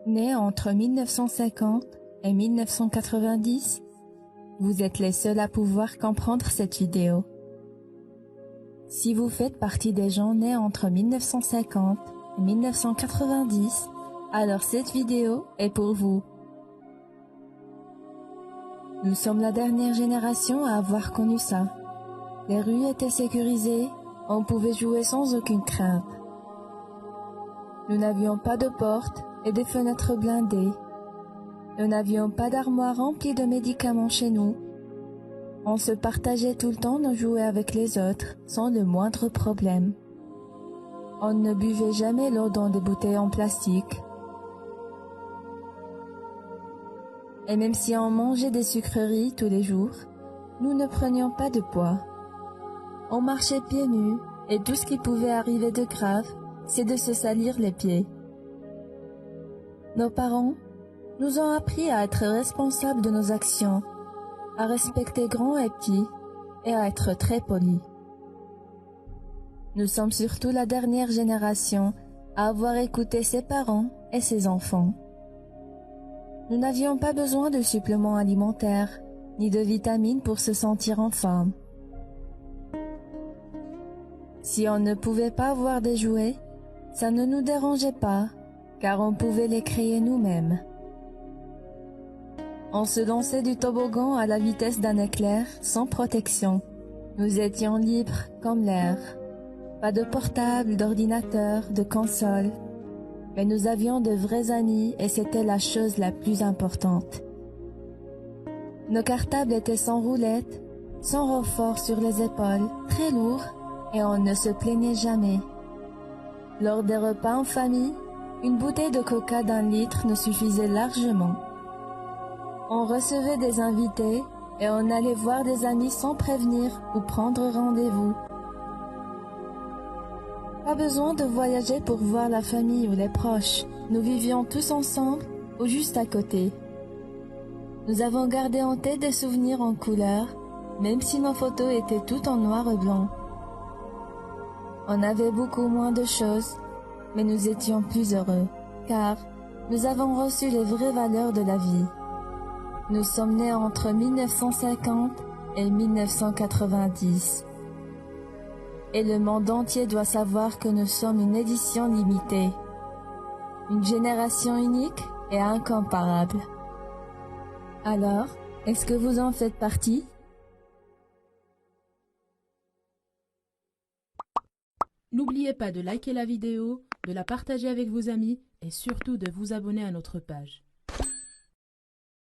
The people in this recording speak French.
Né entre 1950 et 1990, vous êtes les seuls à pouvoir comprendre cette vidéo. Si vous faites partie des gens nés entre 1950 et 1990, alors cette vidéo est pour vous. Nous sommes la dernière génération à avoir connu ça. Les rues étaient sécurisées, on pouvait jouer sans aucune crainte. Nous n'avions pas de portes et des fenêtres blindées. Nous n'avions pas d'armoire remplie de médicaments chez nous. On se partageait tout le temps nos jouets avec les autres, sans le moindre problème. On ne buvait jamais l'eau dans des bouteilles en plastique. Et même si on mangeait des sucreries tous les jours, nous ne prenions pas de poids. On marchait pieds nus, et tout ce qui pouvait arriver de grave, c'est de se salir les pieds. Nos parents nous ont appris à être responsables de nos actions, à respecter grands et petits, et à être très polis. Nous sommes surtout la dernière génération à avoir écouté ses parents et ses enfants. Nous n'avions pas besoin de suppléments alimentaires, ni de vitamines pour se sentir en forme. Si on ne pouvait pas avoir des jouets, ça ne nous dérangeait pas, car on pouvait les créer nous-mêmes. On se lançait du toboggan à la vitesse d'un éclair, sans protection. Nous étions libres comme l'air. Pas de portable, d'ordinateur, de console. Mais nous avions de vrais amis et c'était la chose la plus importante. Nos cartables étaient sans roulette, sans renfort sur les épaules, très lourds, et on ne se plaignait jamais. Lors des repas en famille, une bouteille de coca d'1 litre nous suffisait largement. On recevait des invités et on allait voir des amis sans prévenir ou prendre rendez-vous. Pas besoin de voyager pour voir la famille ou les proches. Nous vivions tous ensemble ou juste à côté. Nous avons gardé en tête des souvenirs en couleur, même si nos photos étaient toutes en noir et blanc. On avait beaucoup moins de choses, mais nous étions plus heureux, car nous avons reçu les vraies valeurs de la vie. Nous sommes nés entre 1950 et 1990. Et le monde entier doit savoir que nous sommes une édition limitée. Une génération unique et incomparable. Alors, est-ce que vous en faites partie ? N'oubliez pas de liker la vidéo, de la partager avec vos amis et surtout de vous abonner à notre page.